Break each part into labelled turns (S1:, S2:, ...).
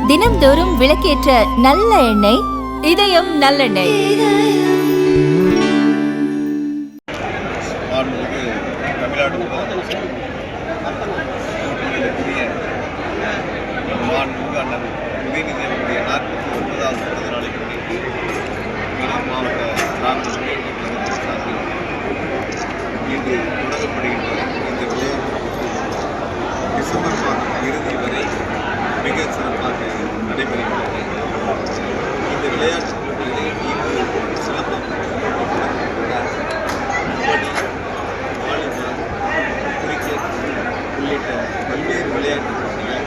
S1: தினம்தோறும் விளக்கேற்ற நல்ல எண்ணெய் இதயம் நல்லெண்ணெய்.
S2: உதயநிதியுடைய 49வது பிறந்த நாளை முன்னிட்டு மாவட்ட திராவிட முன்னேற்ற கழகத்தின் சார்பில் இன்று தொடங்கப்படுகின்ற இந்த விளையாட்டு டிசம்பர் மாதம் இறுதி வரை மிக சிறப்பாக நடைபெறுகிறது. இந்த விளையாட்டு போட்டிகளை இன்று சிலம்பம், கபடி, வாலிபால், கிரிக்கெட் உள்ளிட்ட பல்வேறு விளையாட்டு போட்டிகள்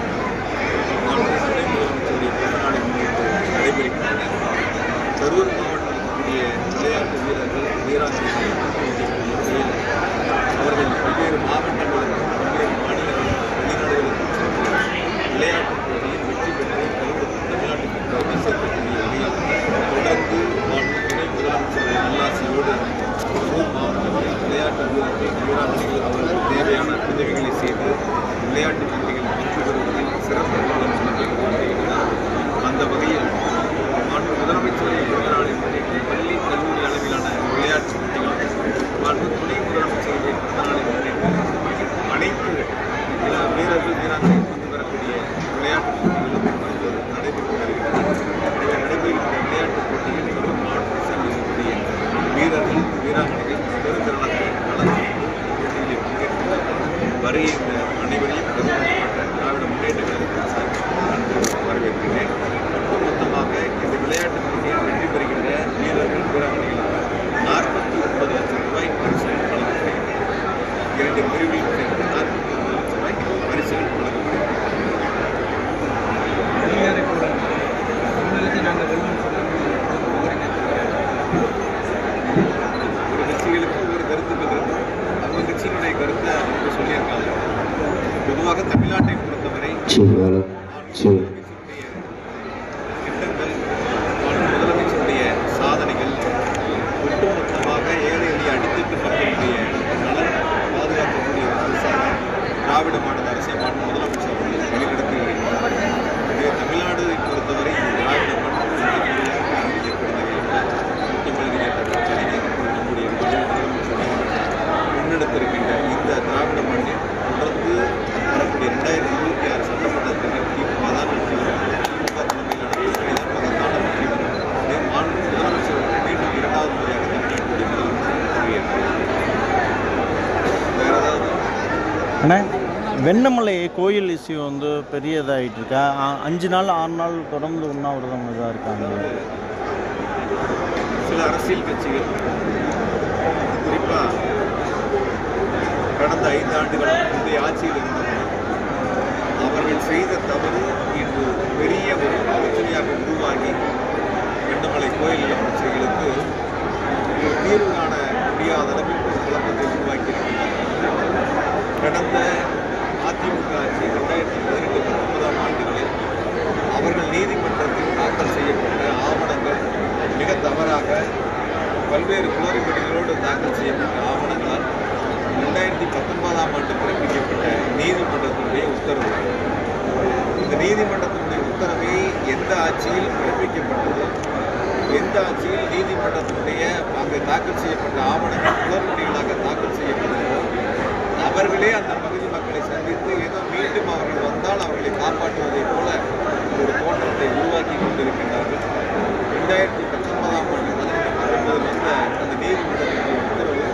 S2: துணை முதலமைச்சருடைய பிறந்தநாளை முன்னிட்டு நடைபெறுகின்றன. கரூர் மாவட்டத்தில் இருக்கக்கூடிய விளையாட்டு வீரர்கள், வீராங்கனைகள் வகையில் அவர்கள் பல்வேறு மாவட்டங்களுக்கு, பல்வேறு மாநிலங்களுக்கு, வெளிநாடுகளுக்கு சென்று விளையாட்டுப் போட்டியில் வெற்றி பெற்று தமிழ்நாட்டுக்கு பெருமை சேர்க்கக்கூடிய வகையில் தொடர்ந்து துணை முதலமைச்சருடைய நல்லாசியோடு கரூர் மாவட்டத்தில் விளையாட்டு வீரர்கள், வீராங்கனைகள் அவர்கள் தேவையான உதவிகளை செய்து விளையாட்டு போட்டிகள் வெற்றி பெறுவதில் சிறப்பு கவனம் செலுத்தி வருகிறார். அந்த வகையில் மாண்பு முதலமைச்சருடைய பிறந்தநாளை முன்னிட்டு பள்ளி, கல்லூரி அளவிலான விளையாட்டு போட்டிகள், மாண்பு துணை முதலமைச்சருடைய பிறந்தநாளை முன்னிட்டு அனைத்து வீரர்கள், வீராங்கனைகள் பங்கு பெறக்கூடிய விளையாட்டுப் போட்டிகளும் நடைபெற்று வருகிறது. நடைபெறுகின்ற விளையாட்டுப் போட்டியில் கரூர் மாவட்டத்தில் செல்லக்கூடிய வீரர்கள், வீராங்கனைகள் பெருந்திரளாக கலந்து போட்டிகளில் பங்கேற்று வருகின்ற அனைவரையும் கரூர் மாவட்ட திராவிட முன்னேற்ற கழகத்தின் சார்பில் வரவேற்கிறேன். ஒட்டுமொத்தமாக இந்த விளையாட்டுப் போட்டியில் வெற்றி பெறுகின்ற வீரர்கள், வீராங்கனைகளுக்கு 49 லட்சம் ரூபாய் பரிசுகள் வழங்கப்படுகிறது. 2 பிரிவில் சேர்ந்து 49 லட்சம் ரூபாய் பரிசுகள் வழங்கப்படுகிறது. ஒரு கட்சிகளுக்கு ஒரு கருத்துக்கள் இருக்கு. அவங்க கட்சியினுடைய கருத்தை அவங்க சொல்லியிருக்காங்க. பொதுவாக தமிழ்நாட்டை பொறுத்தவரை திட்டங்கள், முதலமைச்சருடைய சாதனைகள், ஒட்டுமொத்தமாக ஏழை எளிய அடித்தட்டு மக்களுடைய நலன் பாதுகாக்கக்கூடிய ஒரு அரசாக திராவிட மாடல் அரசை மாநில முதலமைச்சர் அவர்கள் வழிநடத்தி வருகிறார். தமிழ்நாடு பொறுத்தவரை திராவிட மாடல் முன்னெடுத்திருக்கின்ற இந்த திராவிட மண்ணில் தொடர்ந்து வரக்கூடிய 2026 சட்டமன்ற தேர்தலில் மகத்தான வெற்றி பெறும். மாநில முதலமைச்சர் மீண்டும் 2வது முறையாக தமிழ்நாட்டுடைய முதலமைச்சர் வேற ஏதாவது
S3: வெண்ணமலை கோயில் இஷ்யூ வந்து பெரியதாகிட்டு இருக்கா. 5 நாள் 6 நாள் தொடர்ந்து உண்ணாவிரதம் இதாக இருக்காங்க.
S2: சில அரசியல் கட்சிகள் குறிப்பாக கடந்த 5 ஆண்டுகள் முந்தைய ஆட்சியில் இருந்தவர்கள் அவர்கள் செய்த தவறு இன்று பெரிய ஒரு பிரச்சனையாக உருவாகி வெண்ணமலை கோயில் பிரச்சனைகளுக்கு ஒரு தீர்வு காண முடியாத அளவிற்கு ஒரு குழப்பத்தை உருவாக்கியிருக்கிறார்கள். கடந்த அதிமுக ஆட்சி 2018-19 ஆண்டுகளில் அவர்கள் நீதிமன்றத்தில் தாக்கல் செய்யப்பட்ட ஆவணங்கள் மிக தவறாக பல்வேறு குளறுபடிகளோடு தாக்கல் செய்யப்பட்ட ஆவணங்களால் 2019 ஆண்டு பிறப்பிக்கப்பட்ட நீதிமன்றத்தினுடைய உத்தரவு. இந்த நீதிமன்றத்தினுடைய உத்தரவை எந்த ஆட்சியில் பிறப்பிக்கப்பட்டதோ, எந்த ஆட்சியில் நீதிமன்றத்தினுடைய அங்கு தாக்கல் செய்யப்பட்ட ஆவணங்கள் குளறுபடிகளாக தாக்கல் செய்யப்பட்டதோ அவர்களே அந்த பகுதி மக்களை சந்தித்து ஏதோ மீண்டும் அவர்கள் வந்தால் அவர்களை காப்பாற்றுவதைப் போல ஒரு தோற்றத்தை உருவாக்கி கொண்டிருக்கின்றார்கள். 2019 ஆண்டு 19 வந்த அந்த நீதிமன்றத்தினுடைய உத்தரவு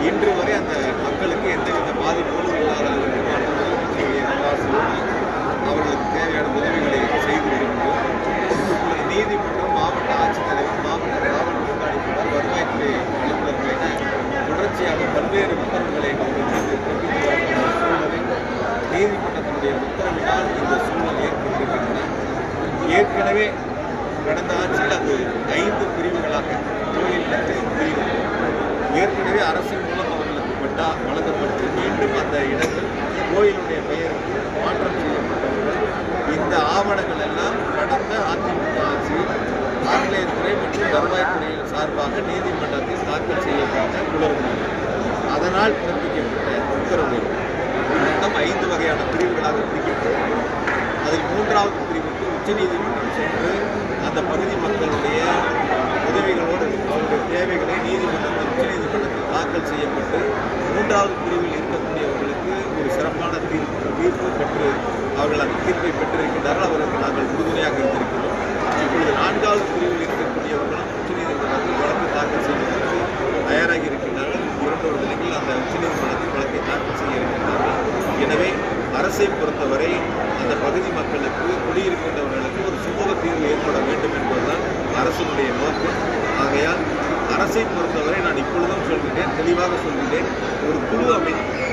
S2: இன்று வரை அந்த மக்களுக்கு எந்தவித பாதிப்புகளும் இல்லாத முதலமைச்சருடைய நல்லாசியோடு அவர்களுக்கு தேவையான உதவிகளை செய்து வருகின்றோம். நீதிமன்றம், மாவட்ட ஆட்சித்தலைவர், மாவட்ட காவல் கண்காணிப்பாளர், வருவாய்த்துறை அலுவலர்கள் என தொடர்ச்சியாக பல்வேறு உத்தரவுகளை அவர்கள் மீது பிறப்பித்து வருகின்ற சூழ்நிலை நீதிமன்றத்தினுடைய உத்தரவினால் இந்த சூழல் ஏற்பட்டிருக்கின்றன. ஏற்கனவே கடந்த ஆட்சியில் அது 5 பிரிவுகளாக கோயில் பிரிவு ஏற்கனவே அரசின் மூலம் அவர்களுக்கு பட்டா வழங்கப்பட்டு மீண்டும் அந்த இடங்கள் கோயிலுடைய பெயருக்கு மாற்றம் செய்யப்பட்டவர்கள். இந்த ஆவணங்கள் எல்லாம் கடந்த அதிமுக ஆட்சியில் அறநிலையத்துறை மற்றும் வருவாய்த்துறையின் சார்பாக நீதிமன்றத்தில் தாக்கல் செய்யப்பட்ட குளறுபடி, அதனால் பிறப்பிக்கப்பட்ட உத்தரவு மொத்தம் 5 வகையான பிரிவுகளாக பிரிக்கப்பட்டு 3வது பிரிவுக்கு உச்சநீதிமன்றம் சென்று அந்த பகுதி மக்களுடைய உதவிகளோடு அவருடைய தேவைகளை நீதிமன்றத்தில் உச்சநீதிமன்றத்தில் தாக்கல் செய்யப்பட்டு 3வது பிரிவில் இருக்கக்கூடியவர்களுக்கு ஒரு சிறப்பான தீர்ப்பு பெற்று அவர்கள் அந்த தீர்ப்பை பெற்றிருக்கின்றார்கள். அவர்களுக்கு நாங்கள் உறுதுணையாக இருந்திருக்கிறோம். இப்பொழுது 4வது பிரிவில் இருக்கக்கூடியவர்களும் உச்சநீதிமன்றத்தில் வழக்கு தாக்கல் செய்வதற்கு தயாராகி இருக்கின்றார்கள். 2 நிலையில் அந்த உச்சநீதிமன்றத்தில் வழக்கை தாக்கல் செய்ய இருக்கின்றார்கள். எனவே அரசை பொறுத்தவரை அந்த பகுதி மக்களுக்கு குடியிருக்கின்றவர்களுக்கு ஒரு சுமூக தீர்வு ஏற்பட வேண்டும் என்பதுதான் அரசினுடைய நோக்கம். ஆகையால் அரசை பொறுத்தவரை நான் இப்பொழுதும் சொல்கிறேன், தெளிவாக சொல்கிறேன், ஒரு குழு அமைத்து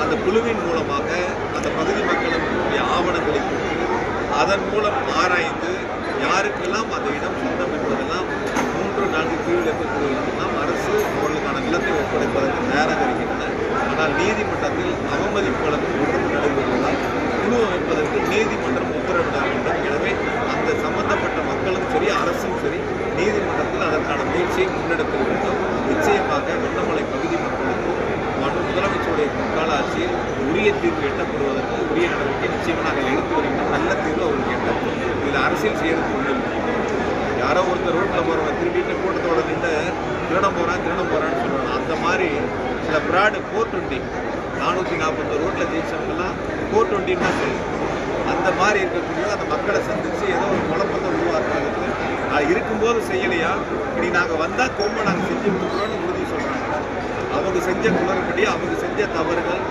S2: அந்த குழுவின் மூலமாக அந்த பகுதி மக்களுடைய ஆவணங்களை பெற்று அதன் மூலம் ஆராய்ந்து யாருக்கெல்லாம் அந்த இடம் சொந்தம் என்பதெல்லாம் 3-4 கீழில் இருக்கக்கூடியவர்களெல்லாம் அரசு அவர்களுக்கான நிலத்தை ஒப்படைப்பதற்கு தயாராக இருக்கின்றன. ஆனால் நீதிமன்றத்தில் அவமதிப்புகளுக்கு தொடர்ந்து நடைபெறுவதால் குழு அமைப்பதற்கு நீதிமன்றம் உத்தரவிட வேண்டும். எனவே அந்த சம்பந்தப்பட்ட மக்களும் சரி அரசும் சரி நீதிமன்றத்தில் அதற்கான முயற்சியை முன்னெடுக்க வேண்டும். நிச்சயமாக வெள்ளமலை பகுதி மக்களுக்கு முதலமைச்சருடைய முற்கால ஆட்சியில் உரிய தீர்வு எட்டப்படுவதற்கு உரிய நடவடிக்கை நிச்சயமாக நாங்கள் எடுத்து வருகின்றோம். நல்ல தீர்வு அவருக்கு எட்டப்படும். இதில் அரசியல் செய்யறதுக்கு ஒன்றும் யாரோ ஒருத்தர் ரோட்டில் போகிறவங்க திரும்பிட்டு கூட்டத்தோட நின்று திருடம் போகிறான்னு சொல்லணும். அந்த மாதிரி சில பிராடு 420 440 ரோட்டில் ஜெயிச்சவங்கெல்லாம் 420 தான் செய்யும். அந்த மாதிரி இருக்கக்கூடிய அந்த மக்களை சந்தித்து ஏதோ ஒரு குழப்பத்தை உருவாக்குறதுக்கு இருக்கும்போது செய்யலையா, இப்படி நாங்கள் வந்தால் கோம்பை நாங்கள் செஞ்சு கொடுக்குறோன்னு உறுதி சொல்கிறாங்க. அவங்க செஞ்ச குளறுபடி, அவங்க செஞ்ச தவறுகள்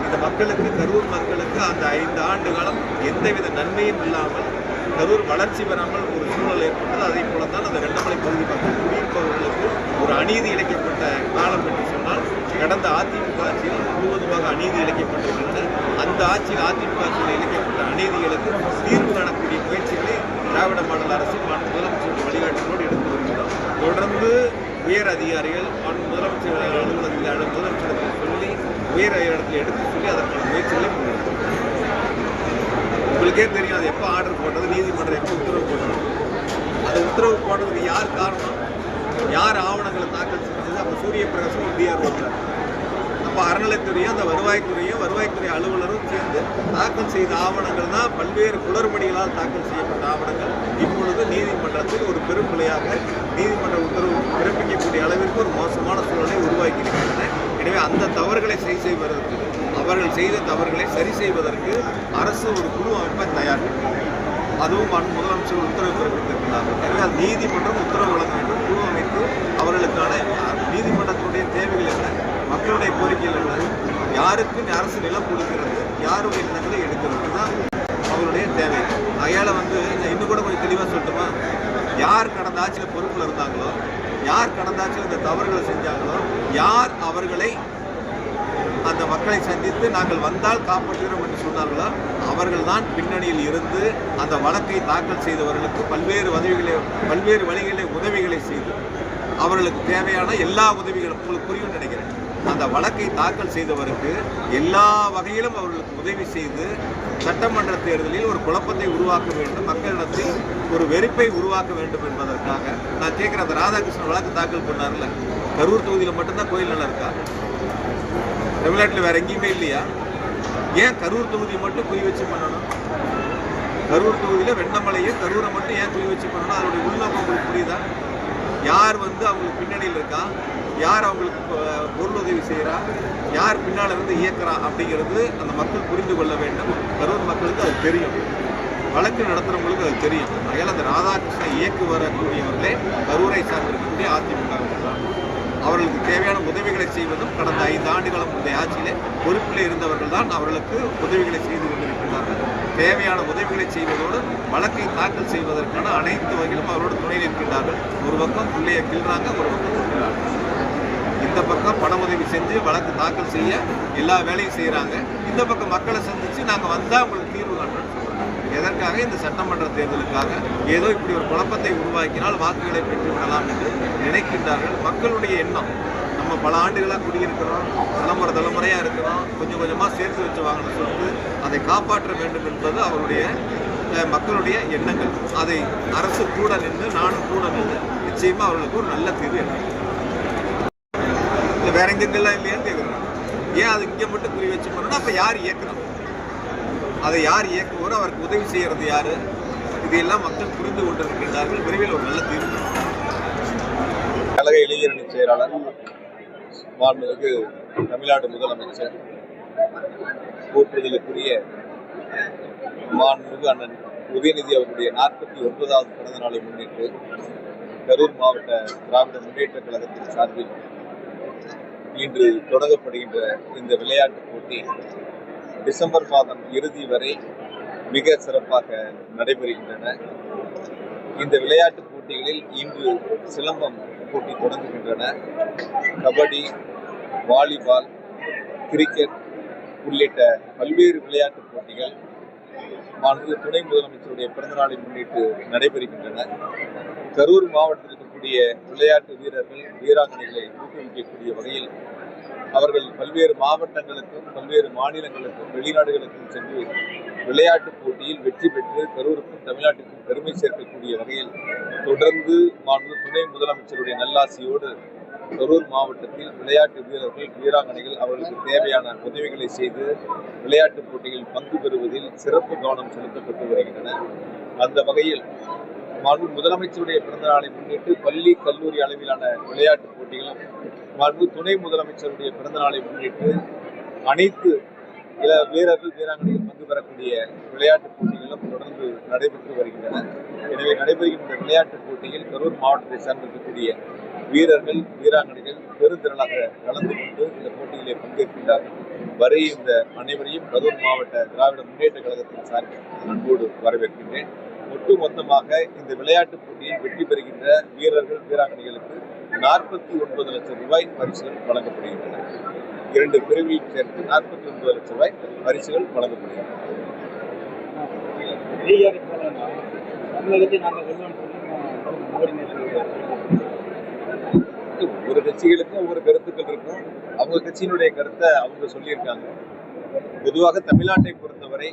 S2: இந்த மக்களுக்கு, கரூர் மக்களுக்கு அந்த 5 ஆண்டு காலம் எந்தவித நன்மையும் இல்லாமல் கரூர் வளர்ச்சி பெறாமல் ஒரு சூழல் ஏற்பட்டது. அதே போல தான் அந்த வெள்ளமலை பகுதி மக்கள் குடியிருப்பவர்களுக்கு ஒரு அநீதி இழைக்கப்பட்ட காலம் என்று சொன்னால் கடந்த அதிமுக ஆட்சியில் முழுவதுமாக அநீதி இழைக்கப்பட்டிருக்கிறது. அந்த ஆட்சியில் அதிமுக ஆட்சியில் இழைக்கப்பட்ட அநீதிகளுக்கு தீர்வு காணக்கூடிய முயற்சிகளை திராவிட மாடல் அரசு முதலமைச்சருடைய வழிகாட்டுகளோடு எடுத்து வருகிறோம். தொடர்ந்து உயர் அதிகாரிகள் முதலமைச்சர் அலுவலகத்தில் முதலமைச்சரிடத்தில் சொல்லி உயர் இடத்தில் எடுத்து சொல்லி அதற்கான முயற்சிகளை முன்னெடுக்கும். உங்களுக்கே தெரியும் அது எப்போ ஆர்டர் போட்டது, நீதிமன்றம் எப்போ உத்தரவு போட்டது. அந்த உத்தரவு போட்டதுக்கு யார் காரணம், யார் ஆவணங்களை தாக்கல் செஞ்சது? அப்போ சூரிய பிரகாசம் ஒரு டிஆர் வந்தார். அப்போ அறநிலைத்துறையும் அந்த வருவாய்த்துறை அலுவலரும் சேர்ந்து தாக்கல் செய்த ஆவணங்கள் தான் பல்வேறு குளறுபடிகளால் தாக்கல் செய்யப்பட்ட ஆவணங்கள் இப்பொழுது நீதிமன்றத்தில் ஒரு பெரும் பிழையாக நீதிமன்ற உத்தரவு பிறப்பிக்கக்கூடிய அளவிற்கு ஒரு மோசமான சூழலை உருவாக்கியிருக்கின்றன. எனவே அந்த தவறுகளை சரி செய்வதற்கு, அவர்கள் செய்த தவறுகளை சரி செய்வதற்கு அரசு ஒரு குழு அமைப்பை தயார். அதுவும் முதலமைச்சர் உத்தரவு பிறப்பித்திருக்கிறார்கள். எனவே அது நீதிமன்றம் உத்தரவு வழங்க வேண்டும். குழு அமைத்து அவர்களுக்கான நீதிமன்றத்தினுடைய தேவைகள் என்ன, மக்களுடைய கோரிக்கைகள் என்ன, யாருக்கு அரசு நிலம் கொடுக்கிறது, யாருடைய நிலங்களை எடுக்கிறது தான் அவருடைய தேவை. அயால இன்னும் கூட கொஞ்சம் தெளிவாக சொல்லட்டுமா, யார் கடந்த ஆட்சியில் பொறுப்பில் இருந்தாங்களோ, யார் கடந்த ஆட்சியில் இந்த தவறுகளை செஞ்சாங்களோ, யார் அவர்களை அந்த மக்களை சந்தித்து நாங்கள் வந்தால் காப்பாற்றுகிறோம் என்று சொன்னார்களோ அவர்கள் தான் பின்னணியில் இருந்து அந்த வழக்கை தாக்கல் செய்தவர்களுக்கு பல்வேறு வழிகளிலே உதவிகளை செய்து அவர்களுக்கு தேவையான எல்லா உதவிகளும் உங்களுக்கு புரியும் நினைக்கிறேன். அந்த வழக்கை தாக்கல் செய்தவருக்கு எல்லா வகையிலும் அவர்களுக்கு உதவி செய்து சட்டமன்ற தேர்தலில் ஒரு குழப்பத்தை உருவாக்க வேண்டும், மக்களிடத்தில் ஒரு வெறுப்பை உருவாக்க வேண்டும் என்பதற்காக நான் கேட்குறேன். அந்த ராதாகிருஷ்ணன் வழக்கு தாக்கல் பண்ணார்ல, கரூர் தொகுதியில் மட்டும்தான் கோயில் நல்லா இருக்கா? தமிழ்நாட்டில் வேற எங்கேயுமே இல்லையா? ஏன் கரூர் தொகுதியை மட்டும் குறி வச்சு பண்ணணும்? கரூர் தொகுதியில் வெண்ணமலையை கரூரை மட்டும் ஏன் குறி வச்சு பண்ணணும்? அதனுடைய உள்நோக்கம் உங்களுக்கு புரியுதா? யார் அவங்களுக்கு பின்னணியில் இருக்கா, யார் அவங்களுக்கு பொருள் உதவி செய்கிறா, யார் பின்னால் இருந்து இயக்குறா அப்படிங்கிறது அந்த மக்கள் புரிந்து கொள்ள வேண்டும். கரூர் மக்களுக்கு அது தெரியும், வழக்கு நடத்துகிறவங்களுக்கு அது தெரியும். அதனால் அந்த ராதாகிருஷ்ணன் இயக்கு வரக்கூடியவர்களே கரூரை சார்ந்திருக்கக்கூடிய அதிமுக அவர்களுக்கு தேவையான உதவிகளை செய்வதும் கடந்த 5 ஆண்டுகளும் முந்தைய ஆட்சியிலே பொறுப்பில் இருந்தவர்கள் தான் அவர்களுக்கு உதவிகளை செய்து கொண்டிருக்கிறார்கள். தேவையான உதவிகளை செய்வதோடு வழக்கை தாக்கல் செய்வதற்கான அனைத்து வகையிலும் அவரோடு துணையில் இருக்கின்றார்கள். ஒரு பக்கம் பிள்ளையை கிள்றாங்க, ஒரு பக்கம் கொள்கிறார்கள். இந்த பக்கம் பண உதவி செஞ்சு வழக்கு தாக்கல் செய்ய எல்லா வேலையும் செய்கிறாங்க. இந்த பக்கம் மக்களை சந்தித்து நாங்கள் வந்தால் உங்களுக்கு தீர்வு காண்றோம். எதற்காக? இந்த சட்டமன்ற தேர்தலுக்காக ஏதோ இப்படி ஒரு குழப்பத்தை உருவாக்கினால் வாக்குகளை பெற்றுவிடலாம் என்று நினைக்கின்றார்கள். மக்களுடைய எண்ணம், நம்ம பல ஆண்டுகளாக குடியிருக்கிறோம், தலைமுறையாக இருக்கிறோம், கொஞ்சம் கொஞ்சமாக சேர்த்து வச்சு வாங்கன்னு சொல்லிட்டு அதை காப்பாற்ற வேண்டும் என்பது அவருடைய மக்களுடைய எண்ணங்கள். அதை அரசு கூட நின்று, நானும் கூட நின்று நிச்சயமாக அவர்களுக்கு ஒரு நல்ல தீர்வு இல்லை வேற எங்கெங்கெல்லாம் இல்லையான்னு கேட்குறோம். ஏன் அது இங்கே மட்டும் குறி வச்சு பண்ணணும்? அப்போ யார் இயக்கணும்? அதை யார் இயக்குவாரோ அவருக்கு உதவி செய்கிறது யாரு, இதையெல்லாம் மக்கள் புரிந்து கொண்டிருக்கின்றார்கள். விரைவில் ஒரு நல்ல தீர்வு. கழக இளைஞரணி செயலாளர் மாண்புமிகு தமிழ்நாடு முதலமைச்சர் போற்றுதலுக்குரிய மாண்புமிகு அண்ணன் உதயநிதி அவருடைய 49வது பிறந்த நாளை முன்னிட்டு கரூர் மாவட்ட திராவிட முன்னேற்ற கழகத்தின் சார்பில் இன்று தொடங்கப்படுகின்ற இந்த விளையாட்டுப் போட்டி டிசம்பர் மாதம் இறுதி வரை மிக சிறப்பாக நடைபெறுகின்றன. இந்த விளையாட்டுப் போட்டிகளில் இன்று சிலம்பம் போட்டி தொடங்குகின்றன. கபடி, வாலிபால், கிரிக்கெட் உள்ளிட்ட பல்வேறு விளையாட்டுப் போட்டிகள் மாண்புமிகு துணை முதலமைச்சருடைய பிறந்தநாளை முன்னிட்டு நடைபெறுகின்றன. கரூர் மாவட்டத்தில் இருக்கக்கூடிய விளையாட்டு வீரர்கள், வீராங்கனைகளை ஊக்குவிக்கக்கூடிய வகையில் அவர்கள் பல்வேறு மாவட்டங்களுக்கும் பல்வேறு மாநிலங்களுக்கும் வெளிநாடுகளுக்கும் சென்று விளையாட்டுப் போட்டியில் வெற்றி பெற்று கரூருக்கும் தமிழ்நாட்டுக்கும் பெருமை சேர்க்கக்கூடிய வகையில் தொடர்ந்து மாண்புமிகு துணை முதலமைச்சருடைய நல்லாசியோடு கரூர் மாவட்டத்தில் விளையாட்டு வீரர்கள், வீராங்கனைகள் அவர்களுக்கு தேவையான உதவிகளை செய்து விளையாட்டுப் போட்டிகளில் பங்கு பெறுவதில் சிறப்பு கவனம் செலுத்தப்பட்டு வருகின்றன. அந்த வகையில் மாண்புமிகு முதலமைச்சருடைய பிறந்த நாளை முன்னிட்டு பள்ளி, கல்லூரி அளவிலான விளையாட்டுப் போட்டிகளும், மாண்புமிகு துணை முதலமைச்சருடைய பிறந்த நாளை முன்னிட்டு அனைத்து வீரர்கள், வீராங்கனைகள் பங்கு பெறக்கூடிய விளையாட்டுப் போட்டிகளும் தொடர்ந்து நடைபெற்று வருகின்றன. எனவே நடைபெறுகின்ற விளையாட்டுப் போட்டியில் கரூர் மாவட்டத்தை சார்ந்திருக்கக்கூடிய வீரர்கள், வீராங்கனைகள் பெருந்திரளாக கலந்து கொண்டு இந்த போட்டியிலே பங்கேற்கின்றார்கள். வருகின்ற அனைவரையும் கரூர் மாவட்ட திராவிட முன்னேற்ற கழகத்தின் சார்பில் அன்போடு வரவேற்கின்றேன். ஒட்டுமொத்தமாக இந்த விளையாட்டுப் போட்டியில் வெற்றி பெறுகின்ற வீரர்கள், வீராங்கனைகளுக்கு 49 லட்சம் ரூபாய் பரிசுகள் வழங்கப்படுகின்றன. 2 பிரிவில் சேர்த்து 49 லட்சம் ரூபாய் பரிசுகள் வழங்கப்படுகின்றன. ஒவ்வொரு கட்சிகளுக்கும் ஒவ்வொரு கருத்துக்கள் இருக்கும். அவங்க கட்சியினுடைய கருத்தை அவங்க சொல்லியிருக்காங்க. பொதுவாக தமிழ்நாட்டை பொறுத்தவரை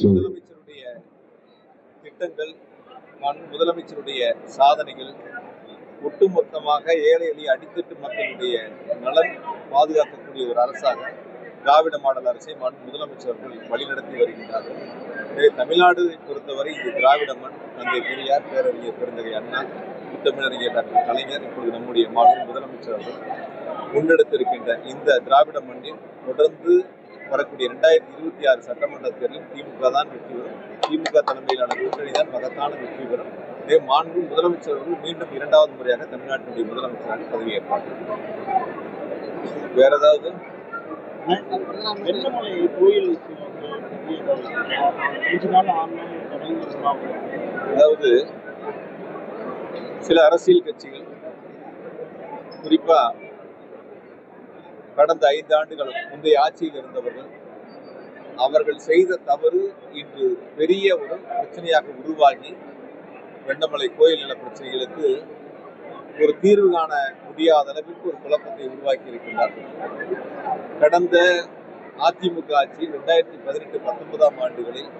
S2: முதலமைச்சருடைய திட்டங்கள், முதலமைச்சருடைய சாதனைகள் ஒட்டுமொத்தமாக ஏழை எளிய அடித்தட்டு மக்களுடைய நலன் பாதுகாக்கக்கூடிய ஒரு அரசாக திராவிட மாடல் அரசை முதலமைச்சர்கள் வழிநடத்தி வருகின்றார்கள். தமிழ்நாடு பொறுத்தவரை இது திராவிட மண். தந்தை பெரியார், பேரறிஞர் பெருந்தகை அண்ணா, முத்தமிழறிஞர் டாக்டர் கலைஞர், இப்பொழுது நம்முடைய முதலமைச்சர் அவர்கள் முன்னெடுத்திருக்கின்ற இந்த திராவிட மண்ணில் தொடர்ந்து வரக்கூடிய 2026 சட்டமன்ற தேர்தலில் திமுக தான் வெற்றி பெறும். திமுக தலைமையிலான கூட்டணி தான் மகத்தான வெற்றி பெறும். மாண்பு முதலமைச்சர்கள் மீண்டும் 2வது முறையாக தமிழ்நாட்டினுடைய முதலமைச்சராக பதவியேற்பார். வேற ஏதாவது அதாவது சில அரசியல் கட்சிகள், குறிப்பா கடந்த 5 ஆண்டுகள் முந்தைய ஆட்சியில் இருந்தவர்கள், அவர்கள் செய்த தவறு இன்று பெரிய ஒரு பிரச்சனையாக உருவாகி வெண்ணமலை கோயில் நில பிரச்சனைகளுக்கு ஒரு தீர்வு காண முடியாத அளவிற்கு ஒரு குழப்பத்தை உருவாக்கி இருக்கின்றார்கள். கடந்த அதிமுக ஆட்சியில் 2018-19 ஆண்டுகளில்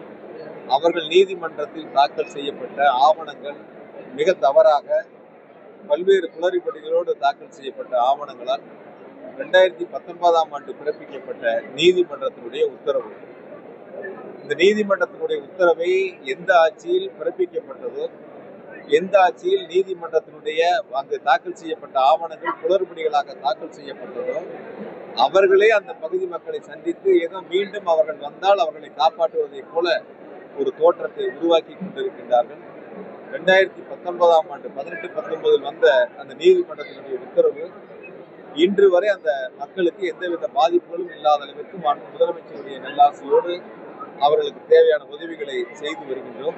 S2: அவர்கள் நீதிமன்றத்தில் தாக்கல் செய்யப்பட்ட ஆவணங்கள் மிக தவறாக, பல்வேறு குளறுபடிகளோடு தாக்கல் செய்யப்பட்ட ஆவணங்களால் 2019 ஆண்டு பிறப்பிக்கப்பட்ட நீதிமன்றத்தினுடைய உத்தரவு, இந்த நீதிமன்றத்தினுடைய உத்தரவை எந்த ஆட்சியில் பிறப்பிக்கப்பட்டதோ, எந்த ஆட்சியில் நீதிமன்றத்தினுடைய அங்கு தாக்கல் செய்யப்பட்ட ஆவணங்கள் குளறுபடிகளாக தாக்கல் செய்யப்பட்டதோ, அவர்களே அந்த பகுதி மக்களை சந்தித்து ஏதோ மீண்டும் அவர்கள் வந்தால் அவர்களை காப்பாற்றுவதை போல ஒரு தோற்றத்தை உருவாக்கி கொண்டிருக்கின்றார்கள். 2019 ஆண்டு 18-19 வந்த அந்த நீதிமன்றத்தினுடைய உத்தரவு இன்று வரை அந்த மக்களுக்கு எந்தவித பாதிப்புகளும் இல்லாத அளவிற்கு முதலமைச்சருடைய நல்லாசியோடு அவர்களுக்கு தேவையான உதவிகளை செய்து வருகின்றோம்.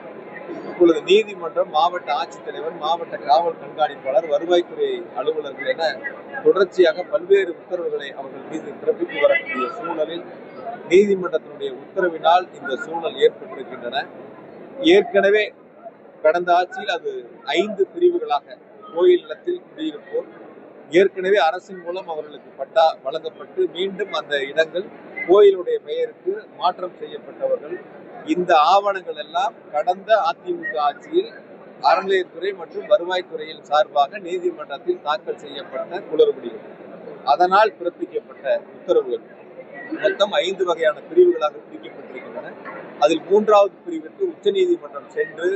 S2: இப்பொழுது நீதிமன்றம், மாவட்ட ஆட்சித்தலைவர், மாவட்ட காவல் கண்காணிப்பாளர், வருவாய்த்துறை அலுவலர்கள் என தொடர்ச்சியாக பல்வேறு உத்தரவுகளை அவர்கள் மீது பிறப்பித்து வரக்கூடிய சூழலில் நீதிமன்றத்தினுடைய உத்தரவினால் இந்த சூழல் ஏற்பட்டிருக்கின்றன. ஏற்கனவே கடந்த ஆட்சியில் அது 5 பிரிவுகளாக கோயில் நிலத்தில் குடியிருப்போர் ஏற்கனவே அரசின் மூலம் அவர்களுக்கு பட்டா வழங்கப்பட்டு மீண்டும் அந்த இடங்கள் கோயிலுடைய பெயருக்கு மாற்றம் செய்யப்பட்டவர்கள். இந்த ஆவணங்கள் எல்லாம் கடந்த அதிமுக ஆட்சியில் அறநிலையத்துறை மற்றும் வருவாய்த்துறையின் சார்பாக நீதிமன்றத்தில் தாக்கல் செய்யப்பட்ட குளறுபடிகள், அதனால் பிறப்பிக்கப்பட்ட உத்தரவுகள் மொத்தம் 5 வகையான பிரிவுகளாக பிரிக்கப்பட்டிருக்கின்றன. அதில் 3வது பிரிவிற்கு உச்சநீதிமன்றம் சென்று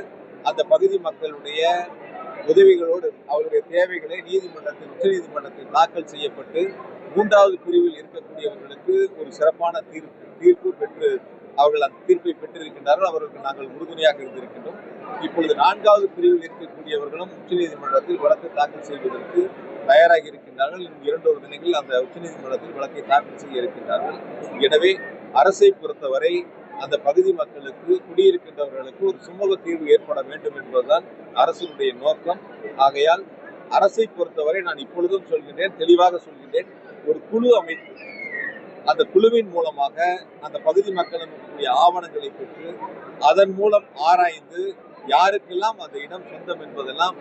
S2: அந்த பகுதி மக்களுடைய உதவிகளோடு அவருடைய தேவைகளை உச்சநீதிமன்றத்தில் தாக்கல் செய்யப்பட்டு 3வது பிரிவில் இருக்கக்கூடியவர்களுக்கு ஒரு சிறப்பான தீர்ப்பு பெற்று அவர்கள் அந்த தீர்ப்பை பெற்றிருக்கின்றார்கள். அவர்களுக்கு நாங்கள் உறுதுணையாக இருந்திருக்கின்றோம். இப்பொழுது 4வது பிரிவில் இருக்கக்கூடியவர்களும் உச்சநீதிமன்றத்தில் வழக்கு தாக்கல் செய்வதற்கு தயாராகி இருக்கின்றார்கள். இன்னும் 2 தினங்களில் அந்த உச்சநீதிமன்றத்தில் வழக்கை தாக்கல் செய்ய இருக்கின்றார்கள். எனவே அரசை பொறுத்தவரை அந்த பகுதி மக்களுக்கு, குடியிருக்கின்றவர்களுக்கு ஒரு சுமூக தீர்வு ஏற்பட வேண்டும் என்பதுதான் அரசினுடைய நோக்கம். ஆகையால் அரசை பொறுத்தவரை நான் இப்பொழுதும் சொல்கின்றேன், தெளிவாக சொல்கின்றேன், ஒரு குழு அமைத்து அந்த குழுவின் மூலமாக அந்த பகுதி மக்களுடைய ஆவணங்களை பெற்று அதன் மூலம் ஆராய்ந்து யாருக்கெல்லாம் அந்த இடம் சொந்தம் என்பதெல்லாம்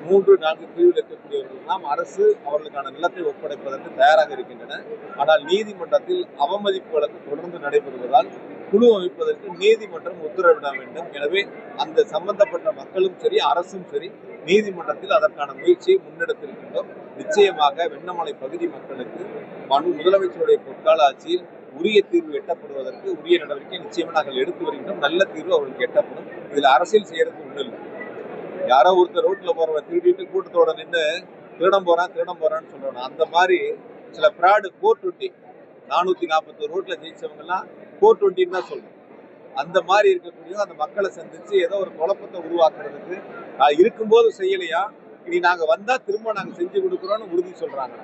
S2: 3-4 பிரிவில் இருக்கக்கூடியவர்களெல்லாம் அரசு அவர்களுக்கான நிலத்தை ஒப்படைப்பதற்கு தயாராக இருக்கின்றன. ஆனால் நீதிமன்றத்தில் அவமதிப்பு வழக்கு தொடர்ந்து நடைபெறுவதால் குழு அமைப்பதற்கு நீதிமன்றம் உத்தரவிட வேண்டும். எனவே அந்த சம்பந்தப்பட்ட மக்களும் சரி, அரசும் சரி, நீதிமன்றத்தில் அதற்கான முயற்சியை முன்னெடுத்திருக்கின்றோம். நிச்சயமாக வெண்ணமலை பகுதி மக்களுக்கு முதலமைச்சருடைய பொற்கால ஆட்சியில் உரிய தீர்வு எட்டப்படுவதற்கு உரிய நடவடிக்கை நிச்சயமாக நாங்கள் எடுத்து வருகின்றோம். நல்ல தீர்வு அவர்களுக்கு எட்டப்படும். இதுல அரசியல் செய்யறதுக்கு ஒண்ணு இல்லை. யாரோ ஒருத்தர் ரோட்ல போறவன் திருடிட்டு கூட்டத்தோட நின்று திருடம் போறான்னு சொல்றாங்க. அந்த மாதிரி சில பிராடு 420 441 ரோட்ல ஜெயிச்சவங்க எல்லாம் 420 தான் சொல்றோம். அந்த மாதிரி இருக்கக்கூடிய அந்த மக்களை சந்திச்சு ஏதோ ஒரு குழப்பத்தை உருவாக்குறதுக்கு இருக்கும்போது செய்யலையா, இனி நாங்க வந்தா திரும்ப நாங்க செஞ்சு கொடுக்குறோம்னு உறுதி சொல்றாங்க.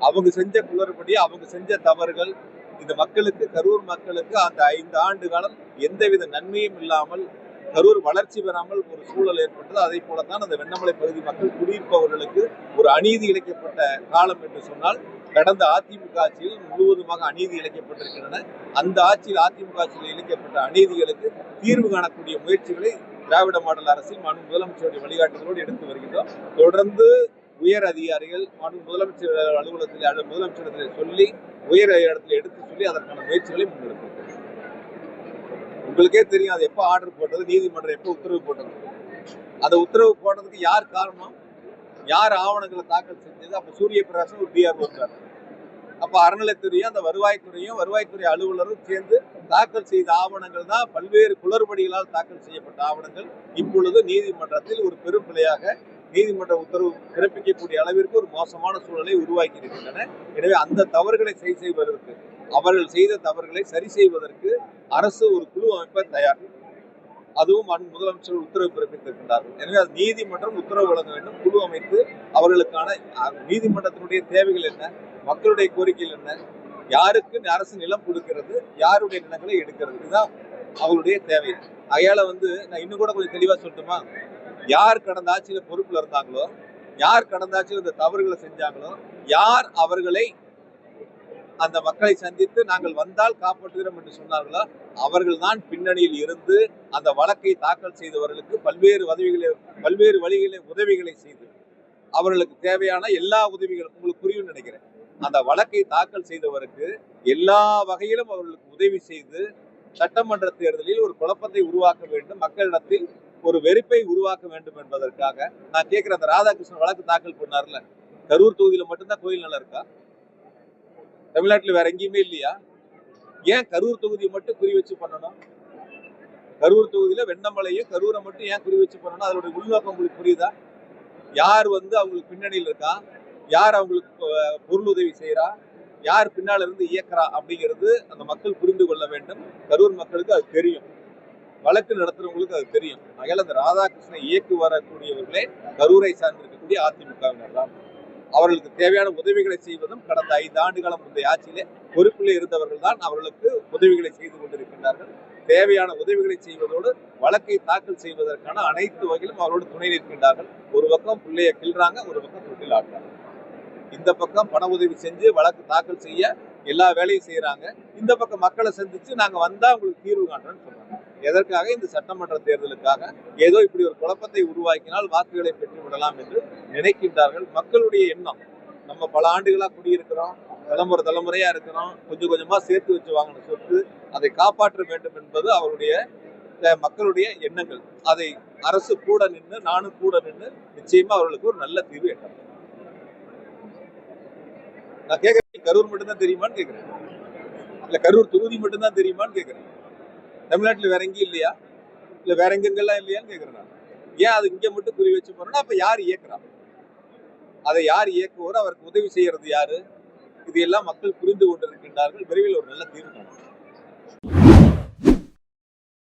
S2: அவங்க செஞ்ச குளறுபடி, அவங்க செஞ்ச தவறுகள் இந்த மக்களுக்கு, கரூர் மக்களுக்கு அந்த 5 ஆண்டு காலம் எந்தவித நன்மையும் இல்லாமல் கரூர் வளர்ச்சி பெறாமல் ஒரு சூழல் ஏற்பட்டது. அதே போலத்தான் அந்த வெண்ணமலை பகுதி மக்கள் குடியிருப்பவர்களுக்கு ஒரு அநீதி இழைக்கப்பட்ட காலம் என்று சொன்னால் கடந்த அதிமுக ஆட்சியில் முழுவதுமாக அநீதி இழைக்கப்பட்டிருக்கின்றன. அந்த ஆட்சியில் அதிமுக ஆட்சியில் இழைக்கப்பட்ட அநீதிகளுக்கு தீர்வு காணக்கூடிய முயற்சிகளை திராவிட மாடல் அரசில் முதலமைச்சருடைய வழிகாட்டுதலோடு எடுத்து வருகின்றோம். தொடர்ந்து உயர் அதிகாரிகள் முதலமைச்சர் அலுவலகத்தில் முதலமைச்சரிடத்தில் சொல்லி உயர் இடத்துல எடுத்து சொல்லி அதற்கான முயற்சிகளை முன்னெடுக்கிறோம். உங்களுக்கே தெரியும் அது எப்ப ஆர்டர் போட்டது, நீதிமன்றம் எப்ப உத்தரவு போட்டது. அந்த உத்தரவு போட்டதுக்கு யார் காரணம், யார் ஆவணங்களை தாக்கல் செஞ்சது? அப்ப சூரிய பிரகாசம் ஒரு டிஆர்ஓ இருக்காரு. அப்ப அறநிலைத்துறையும் அந்த வருவாய்த்துறை அலுவலரும் சேர்ந்து தாக்கல் செய்த ஆவணங்கள் தான் பல்வேறு குளறுபடிகளால் தாக்கல் செய்யப்பட்ட ஆவணங்கள் இப்பொழுது நீதிமன்றத்தில் ஒரு பெரும் பிழையாக நீதிமன்ற உத்தரவு பிறப்பிக்கக்கூடிய அளவிற்கு ஒரு மோசமான சூழலை உருவாக்கி இருக்கின்றன. எனவே அந்த தவறுகளை சரி செய்வதற்கு, அவர்கள் செய்த தவறுகளை சரி செய்வதற்கு அரசு ஒரு குழு அமைப்ப தயார். அதுவும் முதலமைச்சர் உத்தரவு பிறப்பித்திருக்கின்றார்கள். எனவே அது நீதிமன்றம் உத்தரவு வழங்க வேண்டும். குழு அமைத்து அவர்களுக்கான நீதிமன்றத்தினுடைய தேவைகள் என்ன, மக்களுடைய கோரிக்கைகள் என்ன, யாருக்கு அரசு நிலம் கொடுக்கிறது, யாருடைய நிலங்களை எடுக்கிறது, இதுதான் அவங்களுடைய தேவை. அயால நான் இன்னும் கூட கொஞ்சம் தெளிவா சொல்லட்டுமா, யார் கடந்த ஆட்சியில பொறுப்புல இருந்தாங்களோ, யார் கடந்த ஆட்சியில் இந்த தவறுகளை செஞ்சாங்களோ, யார் அவர்களை அந்த மக்களை சந்தித்து நாங்கள் வந்தால் காப்பாற்றுகிறோம் என்று சொன்னார்களோ அவர்கள் தான் பின்னணியில் இருந்து அந்த வழக்கை தாக்கல் செய்தவர்களுக்கு பல்வேறு வழிகளை உதவிகளை செய்து அவர்களுக்கு தேவையான எல்லா உதவிகளும் உங்களுக்கு புரியும் நினைக்கிறேன். அந்த வழக்கை தாக்கல் செய்தவருக்கு எல்லா வகையிலும் அவர்களுக்கு உதவி செய்து சட்டமன்ற தேர்தலில் ஒரு குழப்பத்தை உருவாக்க வேண்டும், மக்களிடத்தில் ஒரு வெறுப்பை உருவாக்க வேண்டும் என்பதற்காக நான் கேட்கிறேன். அந்த ராதாகிருஷ்ணன் வழக்கு தாக்கல் பண்ணார்ல, கரூர் தொகுதியில மட்டும்தான் கோயில் நிலம் இருக்கா? தமிழ்நாட்டில் வேற எங்கேயுமே இல்லையா? ஏன் கரூர் தொகுதியை மட்டும் குறி வச்சு பண்ணணும்? கரூர் தொகுதியில வெண்ணமலையும் கரூரை மட்டும் ஏன் குறி வச்சு பண்ணணும்? அதனுடைய உள்நோக்கம் உங்களுக்கு புரியுதா? யார் அவங்களுக்கு பின்னணியில் இருக்கா, யார் அவங்களுக்கு பொருள் உதவி செய்யறா, யார் பின்னால இருந்து இயக்குறா அப்படிங்கிறது அந்த மக்கள் புரிந்து கொள்ள வேண்டும். கரூர் மக்களுக்கு அது தெரியும், வழக்கு நடத்துறவங்களுக்கு அது தெரியும். அதனால அந்த ராதாகிருஷ்ணன் இயக்கு வரக்கூடியவர்களே கரூரை சார்ந்திருக்கக்கூடிய அதிமுகவினர் தான். அவர்களுக்கு தேவையான உதவிகளை செய்வதும் கடந்த 5 ஆண்டு காலம் முந்தைய ஆட்சியிலே பொறுப்பில் இருந்தவர்கள் தான் அவர்களுக்கு உதவிகளை செய்து கொண்டிருக்கின்றார்கள். தேவையான உதவிகளை செய்வதோடு வழக்கை தாக்கல் செய்வதற்கான அனைத்து வகையிலும் அவரோடு துணை நிற்கின்றார்கள். ஒரு பக்கம் பிள்ளைய கிள்றாங்க, ஒரு பக்கம் தொட்டில் ஆட்டுறாங்க. இந்த பக்கம் பண உதவி செஞ்சு வழக்கு தாக்கல் செய்ய எல்லா வேலையும் செய்யறாங்க. இந்த பக்கம் மக்களை சந்திச்சு நாங்க வந்தா உங்களுக்கு தீர்வு காண்றோம்னு சொல்றாங்க. எதற்காக? இந்த சட்டமன்ற தேர்தலுக்காக ஏதோ இப்படி ஒரு குழப்பத்தை உருவாக்கினால் வாக்குகளை பெற்று விடலாம் என்று நினைக்கின்றார்கள். மக்களுடைய எண்ணம், நம்ம பல ஆண்டுகளா குடியிருக்கிறோம், தலைமுறையா இருக்கிறோம், கொஞ்சம் கொஞ்சமா சேர்த்து வச்சு வாங்கின சொத்து, அதை காப்பாற்ற வேண்டும் என்பது அவருடைய மக்களுடைய எண்ணங்கள். அதை அரசு கூட நின்று, நானும் கூட நின்று நிச்சயமா அவர்களுக்கு ஒரு நல்ல தீர்வு எட்டணும். நான் கேட்கிறேன், கரூர் மட்டும்தான் தெரியுமான்னு கேட்கிறேன், இல்ல கரூர் தொகுதி மட்டும்தான் தெரியுமான்னு கேட்கிறேன். தமிழ்நாட்டில் வேற எங்கேயும் இல்லையா? இல்ல வேற எங்கெங்கெல்லாம் இல்லையான்னு கேட்கிறேன் நான். ஏன் அது இங்க மட்டும் குறி வச்சு போறோம்னா அப்ப யார் இயக்குறா? அதை யார் இயக்குவோர்? அவருக்கு உதவி செய்யறது யாரு? இது எல்லாம் மக்கள் புரிந்து கொண்டிருக்கின்றார்கள். விரைவில் ஒரு நல்ல தீர்வு காணும்.